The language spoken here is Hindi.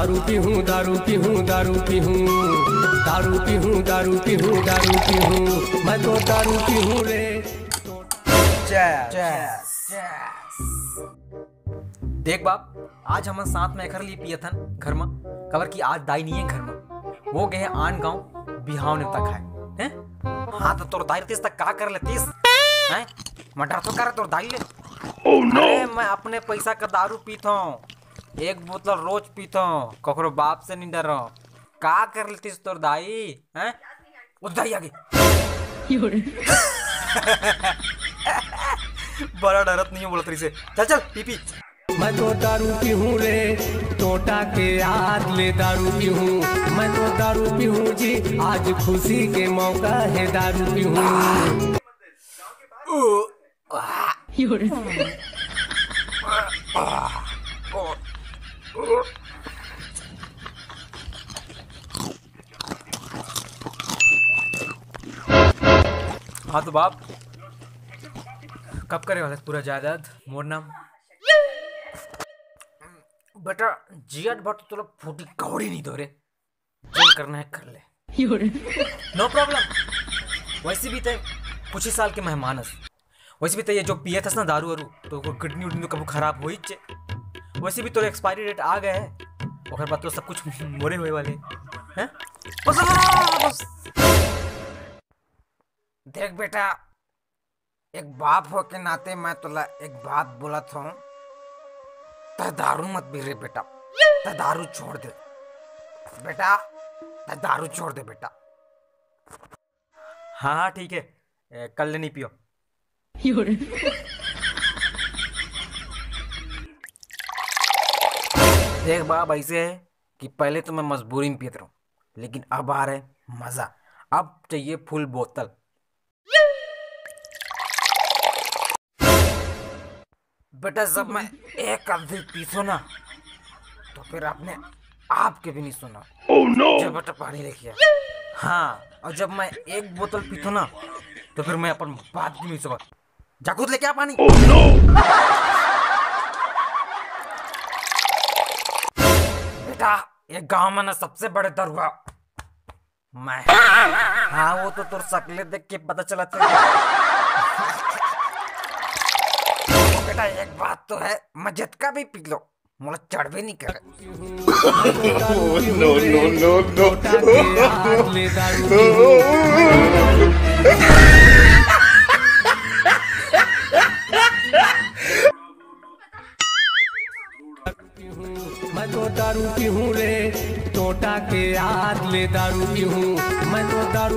दारू पी हूँ, दारू पी हूँ, दारू पी हूँ, दारू पी हूँ, दारू पी हूँ, दारू पी हूँ, मैं तो दारू पी हूँ रे। देख बाप, आज हम साथ में घर ली पिए थन घर में कवर की आज दाई नहीं है घर में, वो गए आन गांव बिहाव ने तक है हाँ तो तोर दाई रहतीस तक का कर लेतीस हैं मटर तो कर तोर दाई ले। अरे मैं अपने पैसा का दारू पीता हूँ, एक बोतल रोज पीता हूँ, ककरो बाप से नहीं डर रहा। का कर लेतीस तोर दाई हैं उधर आगे बड़ा डरत नहीं है बोलत रही से। चल चल पी पी। मैं तो दारू पी हूँ रे, टोटा के याद ले दारू पी हूँ, मैं तो दारू पी हूँ जी, आज खुशी के मौका है दारू पी हूँ। हाँ तो बाप कब करे वाला पूरा जायदाद मोर नाम बेटा जियट भट तो फूटी कौड़ी नहीं दो रे, जो करना है कर ले नो प्रॉब्लम। वैसे भी थे कुछ ही साल के मेहमानस, वैसे भी तो ये जो पिए थस ना दारू वारू तो किडनी उडनी तो कभी खराब हो ही चे, वैसे भी तो एक्सपायरी डेट आ गए है और बाद तो सब कुछ मोरे हुए वाले हैं। बस देख बेटा, एक बाप हो के नाते मैं तुला एक बात बोला था, ता दारू मत पी रे बेटा, ता दारू छोड़ दे बेटा, ता दारू छोड़ दे बेटा। हाँ हाँ ठीक है, कल नहीं पियो। देख बाप ऐसे है कि पहले तो मैं मजबूरी में पीता रहा, लेकिन अब आ रहा है मजा, अब चाहिए फुल बोतल। बेटा जब मैं एक अवधि पीसो ना तो फिर आपने आपके भी नहीं सुना। जब बेटा पानी लेके आ। हाँ और जब मैं एक बोतल पीतो ना तो फिर मैं अपन बात भी नहीं सुना। जा खुद लेके आ पानी। बेटा ये गांव में ना सबसे बड़े दरुआ मैं। हाँ वो तो तुर शकले देख के पता चला था। बेटा एक बात तो है, मैं झटका भी पी लो मुझे चढ़ भी नहीं करे। नो नो नो नो मैं तो दारू पी हूँ रे, टोटा के याद ले दारू पी हूँ, मैं तो दारू